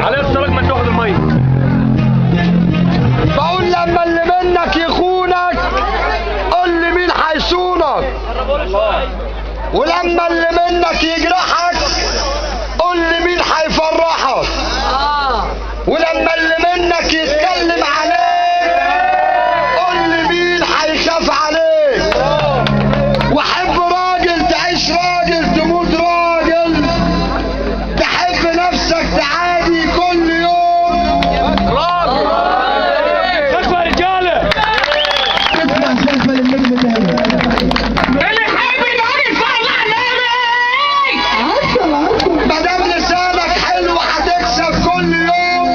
عليه الصلاه ما تاخد الميه. بقول لما اللي منك يخونك قول لي مين هيصونك، ولما اللي منك يجرحك قول لي مين هيفرحك، ولما اللي منك يتكلم عليك قول لي مين هيخاف عليك. وحب راجل تعيش راجل تموت راجل، تحب نفسك تعادي كل يوم راجل. اخوة رجاله اسمع سالفه للنجم تاني. اللي يحب الراجل فرح نبي. عسل مادام لسانك حلو هتكسب كل يوم،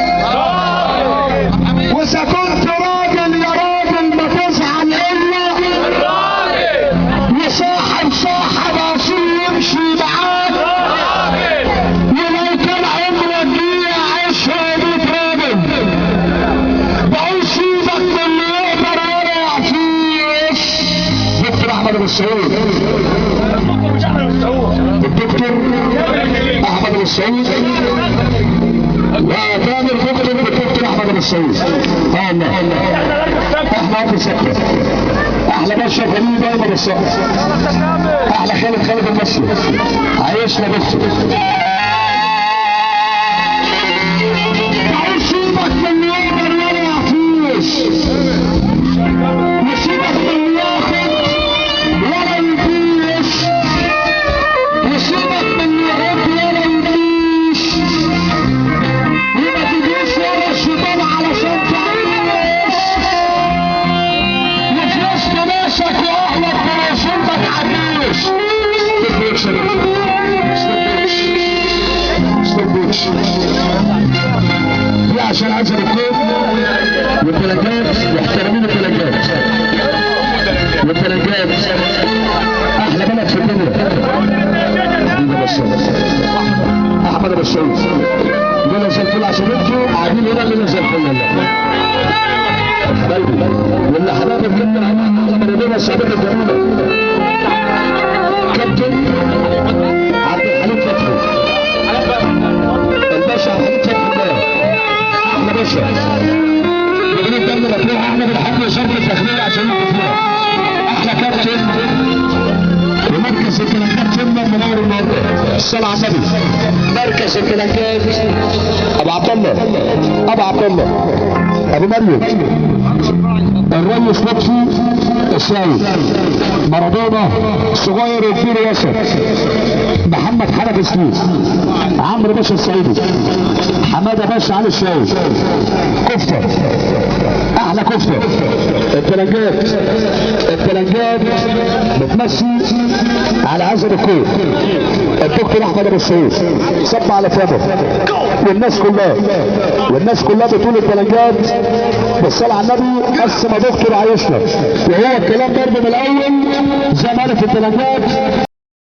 واذا كنت راجل يا راجل ما تزعل الا وصاحب عشان يمشي معاك، ولو كان عمرك دقيقة عيشها 100 راجل. بقول سيبك من اللي يقدر يرع فيك. دكتور احمد ابو السعود، الدكتور احمد ابو السعود، وكان الدكتور احمد ابو السعود. الله احنا في سكه، احلى باشا خليل دايما الصقر، احلى خالد المصري، عايشنا بس. سيبك من اللي يقدر يرع فيك، وسيبك من اللي ياخد ولا يديش، وسيبك من اللي يحب ولا يديش، وما تجيش ورا الشيطان علشان تعيش، وفي وسط ناسك واهلك ورسولتك عديش. دي عشان عزم الكون والفلكات، محترمين الفلكات والفلكات، احلى بلد في الدنيا. احمد ابو السعود دول زي الفل عشان انتوا قاعدين هنا اللي زي الفل. حبايبي واللي حبايبي جدا على بلدنا السعوديه الجميله، كابتن عبد الحليم فتحي، الباشا عبد الحليم فتحي، احلى باشا. بنقول دايما مطروح احمد الحاج شرف الفخريه عشان انتوا فيها. احلى كابتن ومركز الفلكات ثم منور النهارده. الصلاه على النبي. مركز الفلكات ابو عبد الله، ابو مريم، الريس لطفي السيد، مارادونا الصغير والكبير ياسر، محمد حنفي سليم، عمرو باشا الصعيدي، حماده باشا علي الشاوي، كفته، احلى كفته. الفلنجات بتمشي على عزم الكون. الدكتور احمد ابو السعود صب على فمه، والناس كلها بتقول الفلنجات بالصلاه على النبي قسم دكتور عايشنا. وهو الكلام برضه من الاول زي ما قالت الفلنجات